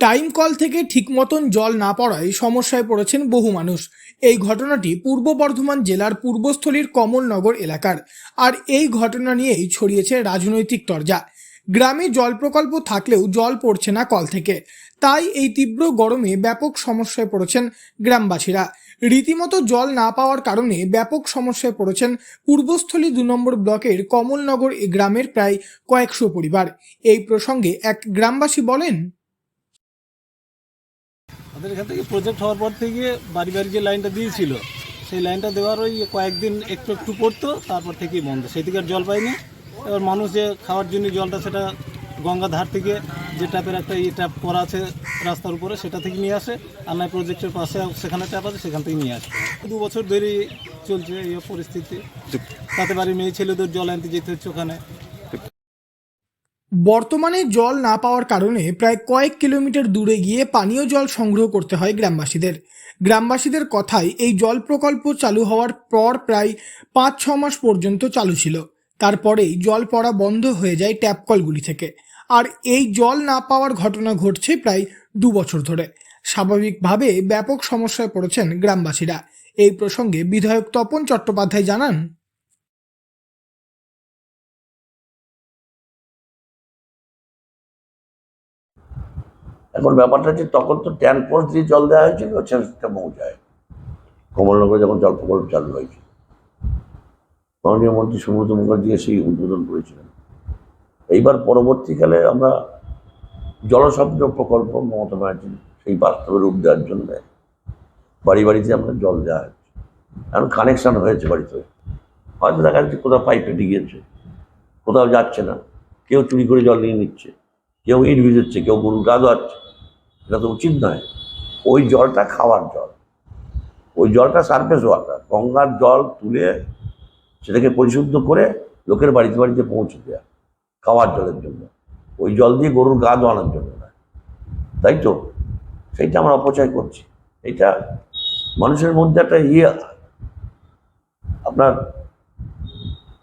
Time call থেকে ঠিক মতন জল না পড়ায় সমস্যায় পড়েছেন বহু মানুষ। এই ঘটনাটি পূর্ব বর্ধমান জেলার পূর্বস্থলীর কমলনগর এলাকার। আর এই ঘটনা নিয়েই ছড়িয়েছে রাজনৈতিক তরজা। গ্রামে জল প্রকল্প থাকলেও জল পড়ছে না কল থেকে, তাই এই তীব্র গরমে ব্যাপক সমস্যায় পড়েছেন গ্রামবাসীরা। রীতিমতো জল না পাওয়ার কারণে ব্যাপক সমস্যায় পড়েছেন পূর্বস্থলী 2 নম্বর ব্লকের কমলনগর গ্রামের প্রায় কয়েকশো পরিবার। এই প্রসঙ্গে এক গ্রামবাসী বলেন, আমাদের এখান থেকে প্রজেক্ট হওয়ার পর থেকে বাড়ি বাড়ি যে লাইনটা দিয়েছিল সেই লাইনটা দেওয়ার ওই কয়েকদিন একটু একটু পড়তো, তারপর থেকেই বন্ধ। সেই থেকে আর জল পাইনি। এবার মানুষ যে খাওয়ার জন্য জলটা সেটা গঙ্গা ধার থেকে যে ট্যাপের একটা ট্যাপ করা আছে রাস্তার উপরে সেটা থেকে নিয়ে আসে, আর নয় প্রজেক্টের পাশে সেখানে ট্যাপ আছে সেখান থেকে নিয়ে আসে। 2 বছর ধরে চলছে এই পরিস্থিতি। তাতে বাড়ির মেয়ে ছেলেদের জল আনতে যেতে হচ্ছে ওখানে। বর্তমানে জল না পাওয়ার কারণে প্রায় কয়েক কিলোমিটার দূরে গিয়ে পানীয় জল সংগ্রহ করতে হয় গ্রামবাসীদের কথায় এই জল প্রকল্প চালু হওয়ার পর প্রায় 5-6 মাস পর্যন্ত চালু ছিল। তারপরেই জল পড়া বন্ধ হয়ে যায় ট্যাপ কলগুলি থেকে। আর এই জল না পাওয়ার ঘটনা ঘটছে প্রায় 2 বছর ধরে। স্বাভাবিকভাবে ব্যাপক সমস্যায় পড়েছেন গ্রামবাসীরা। এই প্রসঙ্গে বিধায়ক তপন চট্টোপাধ্যায় জানান, এখন ব্যাপারটা হচ্ছে তখন তো ট্যাঙ্ক পোস্ট দিয়ে জল দেওয়া হয়েছিল সেটা মৌজায়। কমলনগরে যখন জল প্রকল্প চালু হয়েছিল, মাননীয় মন্ত্রী সুব্রত মুখার্জি সেই উদ্বোধন করেছিলেন। এইবার পরবর্তীকালে আমরা জলসংযোগ প্রকল্প মমতা ব্যানার্জি সেই বাস্তবে রূপ দেওয়ার জন্য বাড়ি বাড়িতে আমরা জল দেওয়া হচ্ছে। এখন কানেকশান হয়েছে বাড়িতে, হয়তো দেখা যাচ্ছে কোথাও পাইপ ফেটে গিয়েছে, কোথাও যাচ্ছে না, কেউ চুরি করে জল নিয়ে নিচ্ছে, কেউ ইট ভিজাচ্ছে, কেউ গরু গা ধোয়াচ্ছে। এটা তো উচিত নয়। ওই জলটা খাওয়ার জল, ওই জলটা সারফেস ওয়াটার, গঙ্গার জল তুলে সেটাকে পরিশুদ্ধ করে লোকের বাড়িতে বাড়িতে পৌঁছে দেওয়া খাওয়ার জলের জন্য, ওই জল দিয়ে গরুর গা ধোয়ানোর জন্য না। তাই তো সেইটা আমরা অপচয় করছি। এটা মানুষের মধ্যে একটা আপনার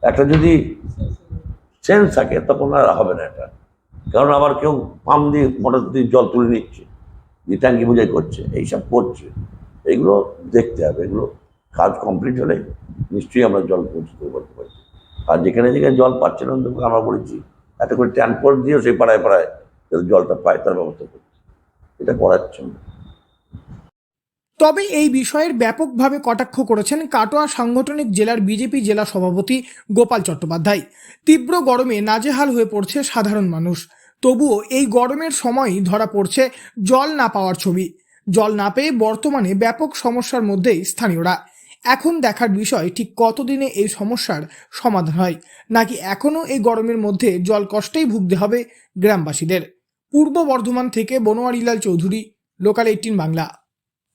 একটা যদি সেন্স থাকে তখন আর হবে না এটা। কারণ আবার কেউ পাম্প দিয়ে মোটর দিয়ে জল তুলে নিচ্ছে, দিয়ে ট্যাঙ্কি বোঝাই করছে, এইসব করছে। এগুলো দেখতে হবে। এগুলো কাজ কমপ্লিট হলে নিশ্চয়ই আমরা জল পৌঁছে করতে পারি। আর যেখানে যেখানে জল পাচ্ছে না আমরা বলেছি একটা করে ট্যাঙ্কর দিয়েও সেই পাড়ায় পাড়ায় যাতে জলটা পায় তার ব্যবস্থা করছে। এটা করার জন্য। তবে এই বিষয়ের ব্যাপকভাবে কটাক্ষ করেছেন কাটোয়া সাংগঠনিক জেলার বিজেপি জেলা সভাপতি গোপাল চট্টোপাধ্যায়। তীব্র গরমে নাজেহাল হয়ে পড়ছে সাধারণ মানুষ, তবুও এই গরমের সময়ই ধরা পড়ছে জল না পাওয়ার ছবি। জল না পেয়ে বর্তমানে ব্যাপক সমস্যার মধ্যেই স্থানীয়রা। এখন দেখার বিষয় ঠিক কতদিনে এই সমস্যার সমাধান হয়, নাকি এখনও এই গরমের মধ্যে জল কষ্টেই ভুগতে হবে গ্রামবাসীদের। পূর্ব বর্ধমান থেকে বনোয়ারিলাল চৌধুরী, লোকাল 18 বাংলা।